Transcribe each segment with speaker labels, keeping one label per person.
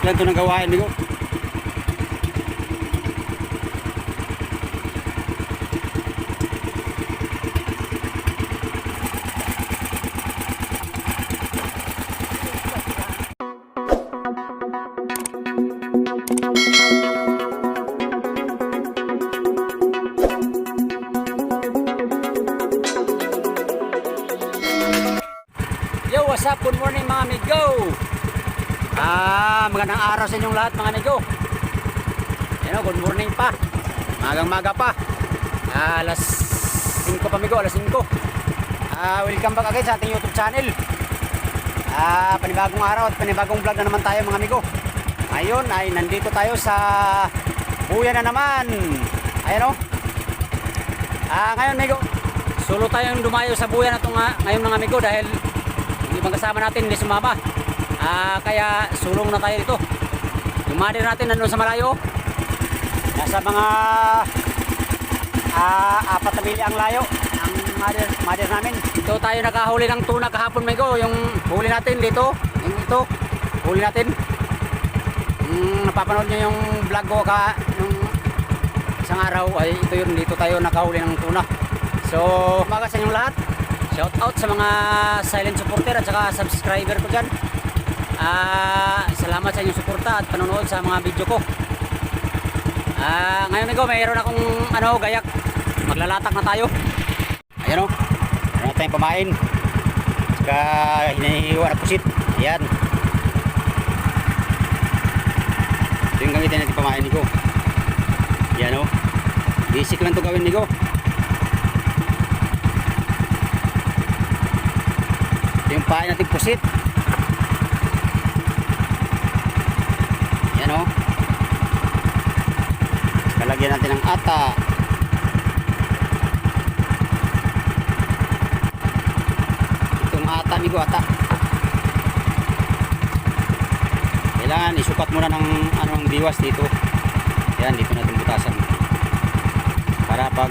Speaker 1: lang ito ng gawain niyo. Yo, what's up? Good morning mga amigo. Magandang araw sa inyong lahat mga amigo. Good morning pa. Magang-maga pa. Alas 5 pa amigo, alas 5. Welcome back again sa ating YouTube channel. Panibagong araw at panibagong vlog na naman tayo mga amigo. Ngayon ay nandito tayo sa buya na naman. Ayan o. Ngayon amigo, solo tayong dumayo sa buya na ito ngayon mga amigo dahil yung ibang kasama natin hindi sumama. Kaya sulong na tayo dito. Yung mother natin nandun sa malayo. Nasa mga 4 na milya ang layo ang mother namin. Dito tayo nakahuli ng tuna kahapon amigo. Yung huli natin dito, yung ito, huli natin. Napapanood nyo yung vlog ko nung isang araw ay ito yun, dito tayo nakahuli ng tuna. So umaga sa inyong lahat. Shout out sa mga silent supporter at saka subscriber ko dyan. Salamat sa inyong suporta at panonood sa mga video ko. Ngayon amigo, mayroon akong gayak. Maglalatak na tayo. Ayan o, meron na tayong pamain. Saka hinahiwa na pusit. Ayan. Ito yung gamitin natin pamain nigo. Ayan o, basic lang ito gawin nigo. Ito yung pain natin pusit. Yan o. Kalagyan natin ng ata. Itong ata amigo, ata. Kailangan isukat muna ng diwas dito. Yan, dito natin butasan. Para pag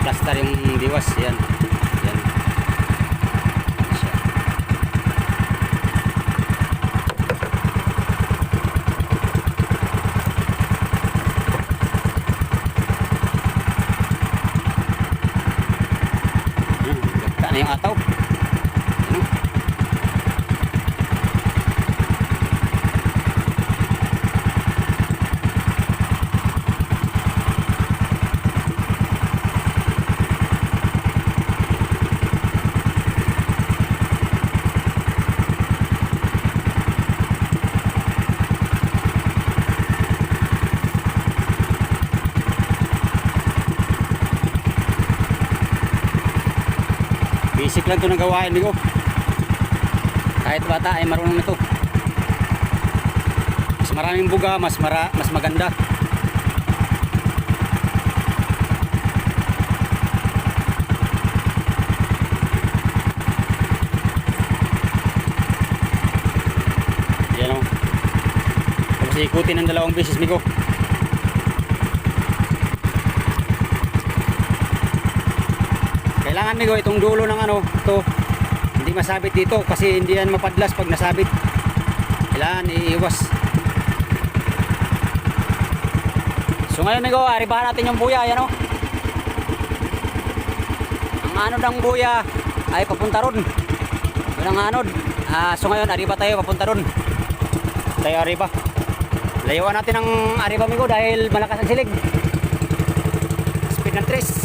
Speaker 1: plaster yung diwas. Yan. Yan. Na yung ataw. Basic lang ito ng gawain amigo. Kahit bata ay marunong nito. Mas maraming buga, mas maganda. Yan o. Tapos ikutin ng 2 beses amigo. Kailangan amigo itong dulo ng ito hindi masabit dito kasi hindi yan mapadlas pag nasabit. Kailangan iiwas. So ngayon amigo, aribahan natin yung buya. Yan o. Ang ng buya ay papunta ron. Yun ang anod. So ngayon ariba tayo papunta ron. Tayo ariba. Layuan natin ang ariba amigo dahil malakas ang silig. Speed ng 3.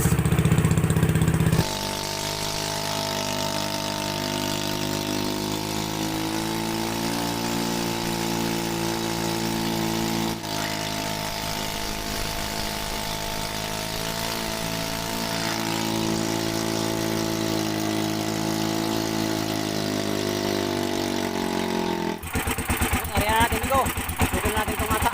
Speaker 1: Putol natin itong ata.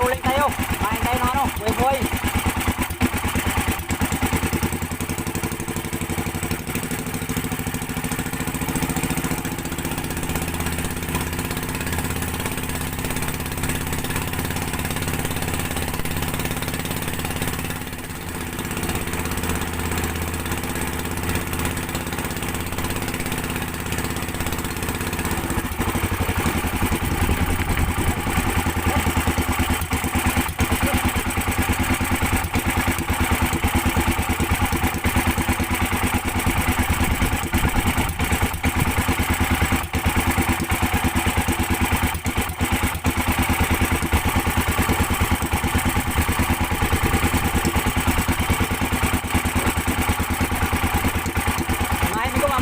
Speaker 1: mag-uling tayo. Kain tayo ng ano, buhay-buhay.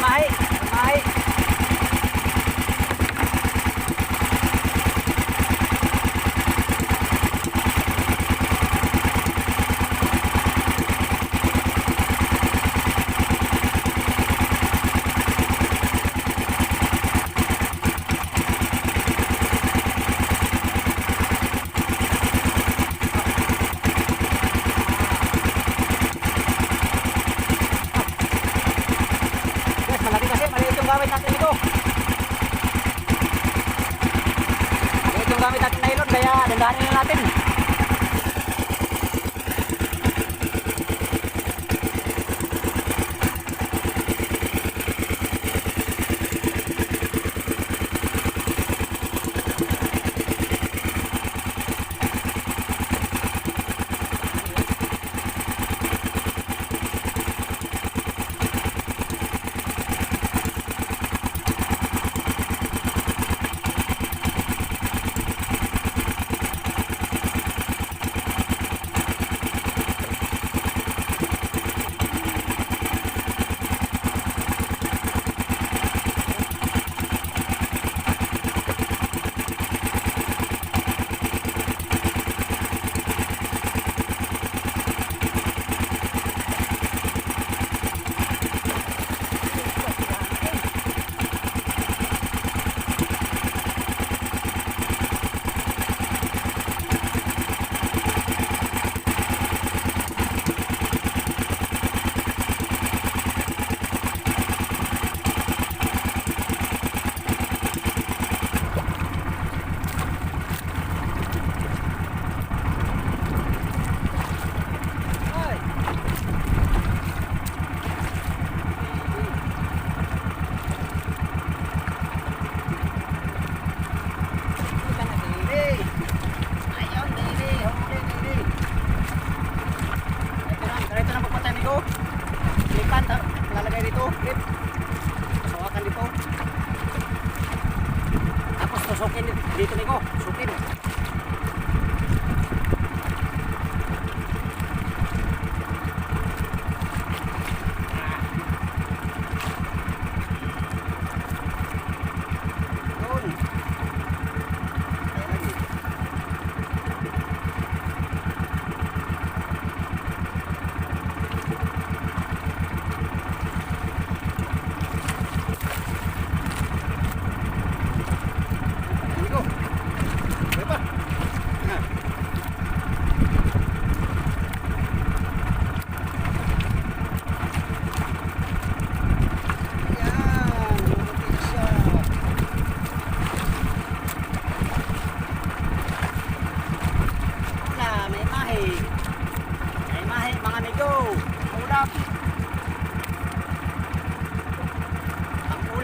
Speaker 1: Mahi, mahi. Gamit natin ito. Ito yung gamit natin na ilon, kaya dandahanin na natin. Lalagay dito, clip. Suwakan dito. Tapos tusukin dito niko, sukin.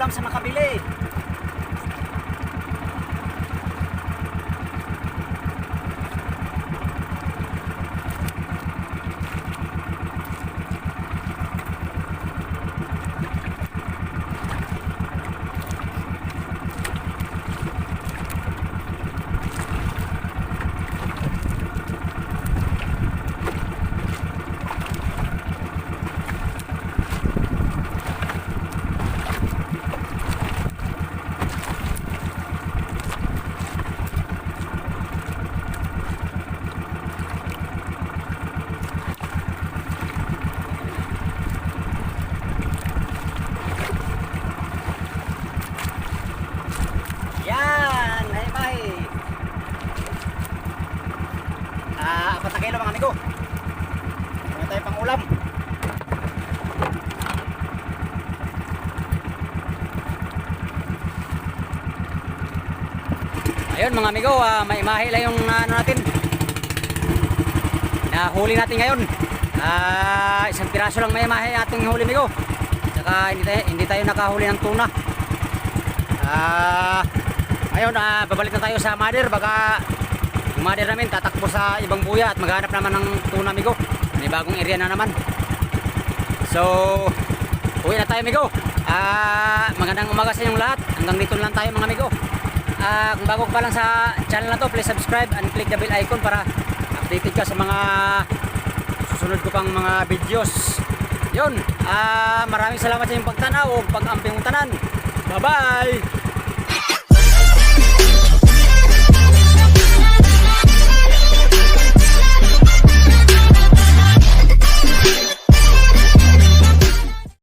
Speaker 1: Ulam sa makabili. kilo mga amigo. Meron tayo pang ulam. Ayun mga amigo, mahimahi lang yung ano natin. Nahuli natin ngayon. Isang piraso lang mahimahi ating huli amigo. Saka hindi tayo nakahuli ng tuna. Ayun, babalik na tayo sa mother. Baka yung mother namin tatakbo sa ibang buya at maghanap naman ng tuna amigo. May bagong area na naman. So, uwi na tayo amigo. Magandang umaga sa inyong lahat. Hanggang dito lang tayo mga amigo. Kung bago ka pa lang sa channel na to, please subscribe and click the bell icon para updated ka sa mga susunod ko pang mga videos. Yun, maraming salamat sa inyong pagtanaw o pag-amping tanan. Bye bye!